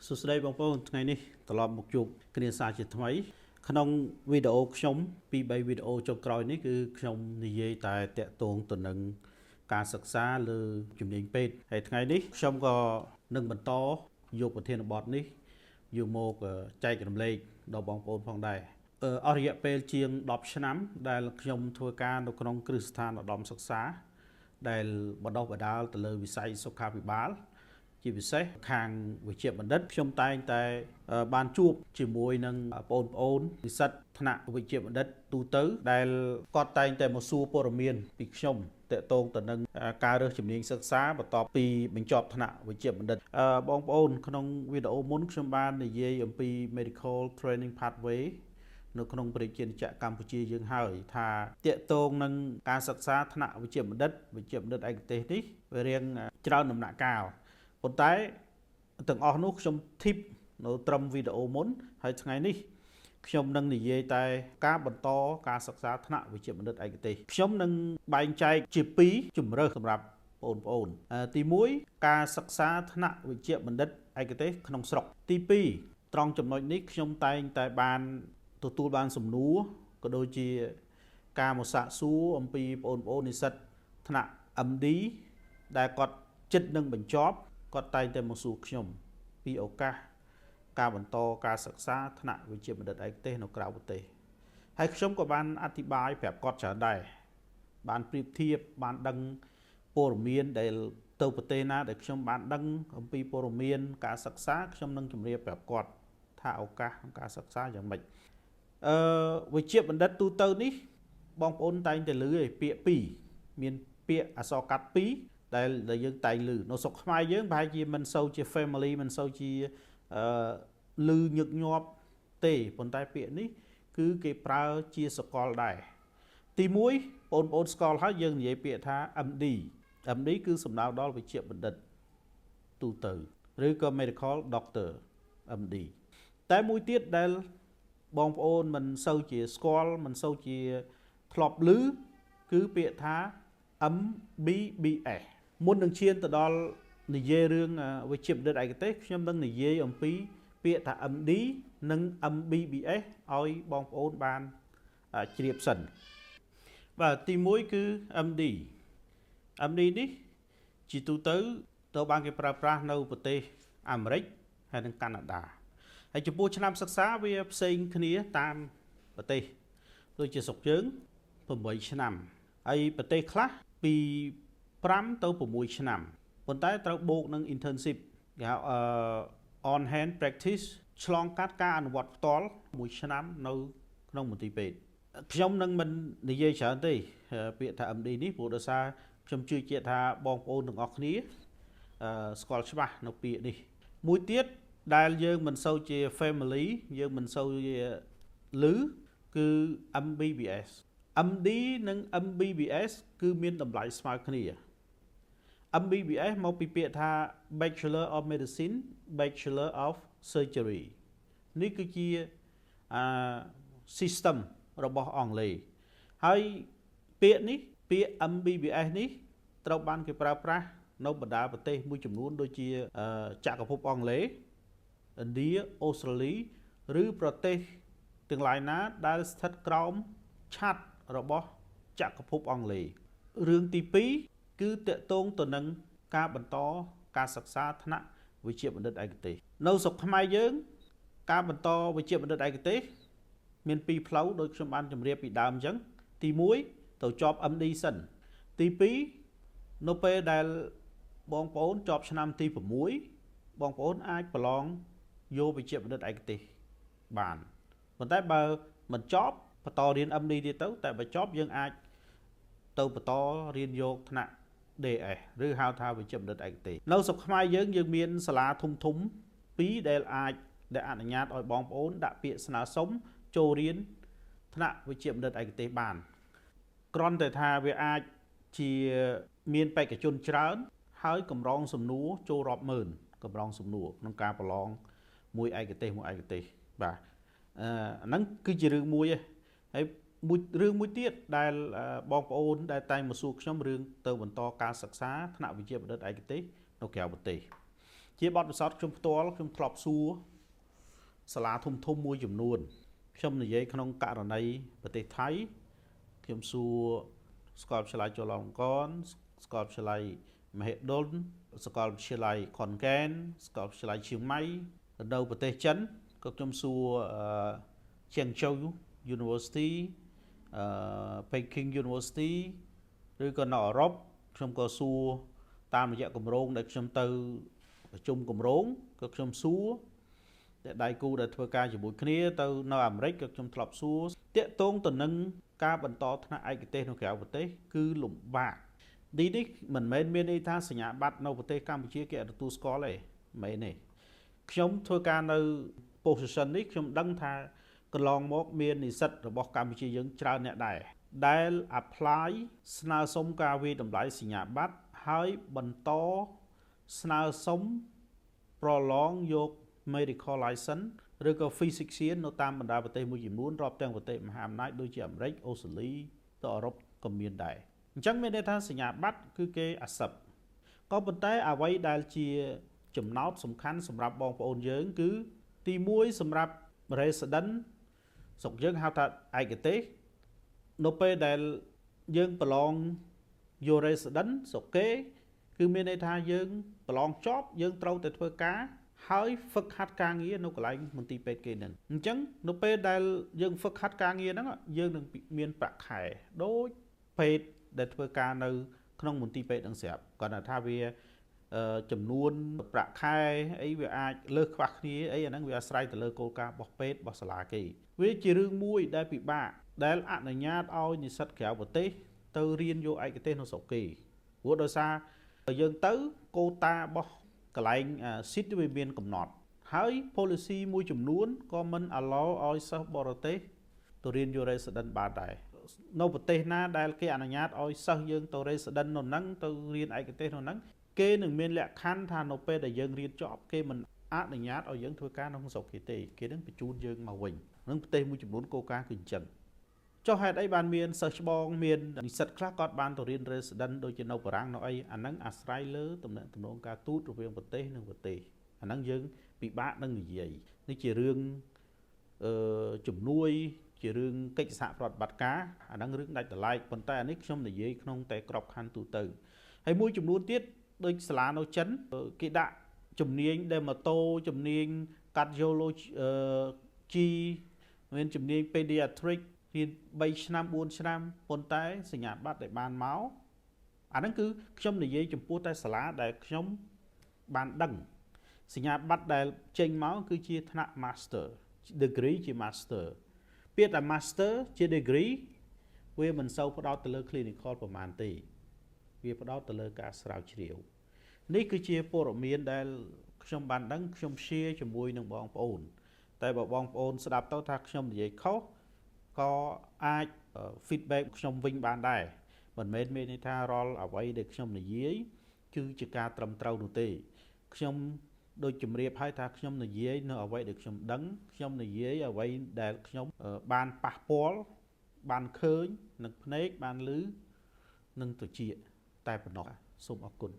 សួស្តីបងប្អូនថ្ងៃនេះត្រឡប់មកជួបគ្នាសាជាថ្មីក្នុងវីដេអូខ្ញុំពី3វីដេអូចុងក្រោយនេះគឺខ្ញុំនិយាយតែតាក់ទងទៅនឹងការសិក្សាលើជំនាញពេទ្យហើយថ្ងៃនេះខ្ញុំក៏នឹងបន្តយកប្រធានបទនេះយកមកចែករំលែកដល់បងប្អូនផងដែរអស់រយៈពេលជាង10ឆ្នាំដែលខ្ញុំធ្វើការនៅក្នុងគ្រឹះស្ថានឧត្តមសិក្សាដែលបណ្ដុះបណ្ដាលទៅលើវិស័យសុខាភិបាលជាពិសេសខាងវិជ្ជាបណ្ឌិតខ្ញុំតែងតែបានជួបជាមួយនឹងបងប្អូននិស្សិតថ្នាក់វិជ្ជាបណ្ឌិតទូទៅដែលគាត់តែងតែមកសួរព័ត៌មានពីខ្ញុំតាក់ទងទៅនឹងការរើសជំនាញសិក្សាបន្ទាប់ពីបញ្ចប់ថ្នាក់វិជ្ជាបណ្ឌិតបងប្អូនក្នុងវីដេអូមុនខ្ញុំបាននិយាយអំពី Medical Training Pathway នៅក្នុងប្រជាជាតិកម្ពុជាយើងហើយថាតាក់ទងនឹងការសិក្សាថ្នាក់វិជ្ជាបណ្ឌិតឯកទេសនេះវារៀងច្រើនដំណាក់កាលប៉ុន្តែទាំងអស់នោះខ្ញុំ tip នៅត្រឹមវីដេអូមុនហើយថ្ងៃនេះខ្ញុំនឹងនិយាយតែការបន្តការសិក្សាថ្នាក់វិជ្ជាបណ្ឌិតឯកទេសខ្ញុំនឹងបែងចែកជា2ជម្រើសសម្រាប់បងប្អូនទី1ការសិក្សាថ្នាក់វិជ្ជាបណ្ឌិតឯកទេសក្នុងស្រុកទី2ត្រង់ចំណុចនេះខ្ញុំតែងតែបានទទួលបានសំណួរក៏ដូចជាការមកសាកសួរអំពីបងប្អូននិស្សិតថ្នាក់ MD ដែលគាត់ចិត្តនឹងបញ្ចប់គាត់តែងតែមកសួរខ្ញុំពីឱកាសការបន្តការសិក្សាថ្នាក់វិជ្ជាបណ្ឌិតឯកទេសនៅក្រៅប្រទេសហើយខ្ញុំក៏បានអធិប្បាយប្រាប់គាត់ច្រើនដែរបានប្រៀបធៀបបានដឹងព័ត៌មានដែលទៅប្រទេសណាដែលខ្ញុំបានដឹងអំពីព័ត៌មានការសិក្សាខ្ញុំនឹងជម្រាបប្រាប់គាត់ថាឱកាសក្នុងការសិក្សាយ៉ាងម៉េចវិជ្ជាបណ្ឌិតទូទៅនេះបងប្អូនតែងតែឮឯពាក្យ2មានពាក្យអក្សរកាត់2ដែលយើងតែងឮនៅស្រុកខ្មែរយើងប្រហែលជាមិនសូវជា family មិនសូវជាឮញឹកញាប់ទេប៉ុន្តែពាក្យនេះគឺគេប្រើជាសកលដែរទី1បងប្អូនស្គាល់ហើយយើងនិយាយពាក្យថា MD គឺសំដៅដល់វិជ្ជាបណ្ឌិតទូទៅឬក៏ Medical Doctor MD តែមួយទៀតដែលបងប្អូនមិនសូវជាស្គាល់មិនសូវជាធ្លាប់ឮគឺពាក្យថា MBBS មុននឹងឈានទៅដល់និយាយរឿងវិជ្ជាបណ្ឌិតឯកទេសខ្ញុំនឹងនិយាយអំពីពាក្យថា MD និង MBBS ឲ្យបងប្អូនបានជ្រាបសិនបាទទី1គឺ MD នេះជាទូទៅត្រូវបានគេប្រើប្រាស់នៅប្រទេសអាមេរិកហើយនិងកាណាដាហើយចំពោះឆ្នាំសិក្សាវាផ្សេងគ្នាតាមប្រទេសដូចជាស្រុកយើង8ឆ្នាំហើយប្រទេសខ្លះពី5ទៅ6ឆ្នាំប៉ុន្តែត្រូវបូកនឹង internship គេហៅon hand practice ឆ្លងកាត់ការអនុវត្តផ្ទាល់1ឆ្នាំនៅក្នុងមន្ទីរពេទ្យខ្ញុំនឹងមិននិយាយច្រើនទេពាក្យថា MD នេះព្រោះដោយសារខ្ញុំជឿជាក់ថាបងប្អូនទាំងអស់គ្នាស្គាល់ច្បាស់នៅពាក្យនេះមួយទៀតដែលយើងមិនសូវជា family យើងមិនសូវជាឮគឺ MBBS MD និង MBBS គឺមានតម្លៃស្មើគ្នា MBBS មកពីពាក្យថា Bachelor of Medicine Bachelor of Surgery នេះគឺជា system របស់អង់គ្លេសហើយពាក្យ MBBS នេះត្រូវបានគេប្រើប្រាស់នៅបណ្ដាប្រទេសមួយចំនួនដូចជាចក្រភពអង់គ្លេសឥណ្ឌាអូស្ត្រាលីឬប្រទេសទាំងឡាយណាដែលស្ថិតក្រោមឆ័ត្ររបស់ចក្រភពអង់គ្លេសរឿងទី2គឺតាក់ទងទៅនឹងការបន្តការសិក្សាថ្នាក់វិជ្ជាបណ្ឌិតឯកទេសនៅស្រុកខ្មែរយើងការបន្តវិជ្ជាបណ្ឌិតឯកទេសមាន2ផ្លូវដូចខ្ញុំបានជម្រាបពីដើមអញ្ចឹងទី1ទៅជាប់ MD សិនទី2នៅពេលដែលបងប្អូនជាប់ឆ្នាំទី6បងប្អូនអាចប្រឡងយកវិជ្ជាបណ្ឌិតឯកទេសបានប៉ុន្តែបើមិនចប់បន្តរៀន MD ទៀតទៅតែបើចប់យើងអាចទៅបន្តរៀនយកថ្នាក់ DS ឬហៅថាវិជ្ជាបណ្ឌិតឯកទេសនៅស្រុកខ្មែរយើងមានសាលាធំ2ដែលអនុញ្ញាតឲ្យបងប្អូនដាក់ពាក្យស្នើសុំចូលរៀនថ្នាក់វិជ្ជាបណ្ឌិតឯកទេសបានគ្រាន់តែថាវាអាចជាមានបេក្ខជនច្រើនហើយកម្រងសំណួរចូលរាប់ម៉ឺនកម្រងសំណួរក្នុងការប្រឡងមួយឯកទេសបាទហ្នឹងគឺជារឿងមួយហើយរឿងមួយទៀតដែលបងប្អូនដែលតែងមកសួរខ្ញុំរឿងទៅបន្តការសិក្សាថ្នាក់វិជ្ជាបណ្ឌិតឯកទេសនៅក្រៅប្រទេស ជាបទពិសោធន៍ខ្ញុំផ្ទាល់ខ្ញុំធ្លាប់សួរសាលាធំមួយចំនួនខ្ញុំនិយាយក្នុងករណីប្រទេសថៃខ្ញុំសួរសាកលវិទ្យាល័យจุฬาលង្កនសាកលវិទ្យាល័យមហេដុលសាកលវិទ្យាល័យខុនកែនសាកលវិទ្យាល័យឈៀងម៉ៃនៅប្រទេសចិនក៏ខ្ញុំសួរChengzhou University Peking University ឬក៏នៅអឺរ៉ុបខ្ញុំក៏សួរតាមរយៈគម្រោងដែលខ្ញុំទៅប្រជុំគម្រោងក៏ខ្ញុំសួរតែដៃគូដែលធ្វើការជាមួយគ្នាទៅនៅអាមេរិកក៏ខ្ញុំធ្លាប់សួរតាក់ទងទៅនឹងការបន្តថ្នាក់ឯកទេសនៅក្រៅប្រទេសគឺលំបាកនេះមិនមែនមានន័យថាសញ្ញាបត្រនៅប្រទេសកម្ពុជាគេអត់ទទួលស្គាល់ទេមិនមែនទេខ្ញុំធ្វើការនៅ position នេះខ្ញុំដឹងថាកន្លងមកមាននិស្សិតរបស់កម្ពុជាយើងច្រើនអ្នកដែរដែល apply ស្នើសុំការវិតម្លៃសញ្ញាបត្រហើយបន្តស្នើសុំប្រឡងយក medical license ឬក៏ physician នៅតាមបណ្ដាប្រទេសមួយចំនួនរាប់ទាំងប្រទេសមហាអំណាចដូចជាអាមេរិកអូស្ត្រាលីទៅអឺរ៉ុបក៏មានដែរអញ្ចឹងមានន័យថាសញ្ញាបត្រគឺគេ accept ក៏ប៉ុន្តែអ្វីដែលជាចំណោទសំខាន់សម្រាប់បងប្អូនយើងគឺទី1សម្រាប់ resident ស្រុកយើងហៅថាឯកទេសនៅពេលដែលយើងប្រឡងយក resident ស្រុកគេគឺមានន័យថាយើងប្រឡងចប់យើងត្រូវតែធ្វើការហើយហ្វឹកហាត់ការងារនៅកន្លែងមន្ទីរពេទ្យគេហ្នឹងអញ្ចឹងនៅពេលដែលយើងហ្វឹកហាត់ការងារហ្នឹងយើងនឹងមានប្រាក់ខែដូចពេទ្យដែលធ្វើការនៅក្នុងមន្ទីរពេទ្យហ្នឹងស្រាប់គាត់ថាវាចំនួនប្រាក់ខែអីវាអាចលើសខ្វះគ្នាអីអាហ្នឹងវាអាស្រ័យទៅលើគោលការណ៍របស់ពេទ្យរបស់សាលាគេវាជារឿងមួយដែលពិបាកដែលអនុញ្ញាតឲ្យនិស្សិតក្រៅប្រទេសទៅរៀនយកឯកទេសនៅស្រុកគេព្រោះដោយសារយើងទៅកូតារបស់កន្លែង seat វាមានកំណត់ហើយ policy មួយចំនួនក៏មិន allow ឲ្យសិស្សបរទេសទៅរៀនយក resident បានដែរនៅប្រទេសណាដែលគេអនុញ្ញាតឲ្យសិស្សយើងទៅ resident នៅហ្នឹងទៅរៀនឯកទេសនៅហ្នឹងគេនឹងមានលក្ខខណ្ឌថានៅពេលដែលយើងរៀនចប់គេមិនអនុញ្ញាតឲ្យយើងធ្វើការនៅក្នុងស្រុកគេទេគេនឹងបញ្ជូនយើងមកវិញនឹងប្រទេសមួយចំនួនគោលការណ៍គឺអញ្ចឹងចុះហេតុអីបានមានសិស្សច្បងមាននិស្សិតខ្លះគាត់បានទៅរៀន resident ដូចជានៅបារាំងនៅអីអាហ្នឹងអាស្រ័យលើទំនាក់ទំនងការទូតរវាងប្រទេសនិងប្រទេសអាហ្នឹងយើងពិបាកនឹងនិយាយនេះជារឿងជំនួយជារឿងកិច្ចសហប្រតិបត្តិការអាហ្នឹងរឿងដាច់ដライប៉ុន្តែអានេះខ្ញុំនិយាយក្នុងតែក្របខ័ណ្ឌទូទៅហើយមួយចំនួនទៀតដូចសាលានៅចិនគេដាក់ជំនាញដែលម៉ូតូជំនាញ cardiology មានជំនាញ pediatric រៀន3ឆ្នាំ4ឆ្នាំប៉ុន្តែសញ្ញាបត្រដែលបានមកអាហ្នឹងគឺខ្ញុំនិយាយចំពោះតែសាលាដែលខ្ញុំបានដឹងសញ្ញាបត្រដែលចេញមកគឺជាថ្នាក់ master degree ជា master ពាក្យតែ master ជា degree វាមិនសូវផ្ដោតទៅលើ clinical ប្រហែលទេវាផ្ដោតទៅលើការស្រាវជ្រាវនេះគឺជាព័ត៌មានដែលខ្ញុំបានដឹងខ្ញុំ share ជាមួយនឹងបងប្អូនតែបើបងប្អូនស្ដាប់ទៅថាខ្ញុំនិយាយខុសក៏អាច feedback ខ្ញុំវិញបានដែរមិនមែនមានន័យថារាល់អ្វីដែលខ្ញុំនិយាយគឺជាការត្រឹមត្រូវនោះទេខ្ញុំដូចជម្រាបឲ្យថាខ្ញុំនិយាយនៅអ្វីដែលខ្ញុំដឹងខ្ញុំនិយាយអ្វីដែលខ្ញុំបានប៉ះពាល់បានឃើញនឹងភ្នែកបានឮនឹងត្រចៀកតែប៉ុណ្ណោះសូមអរគុណ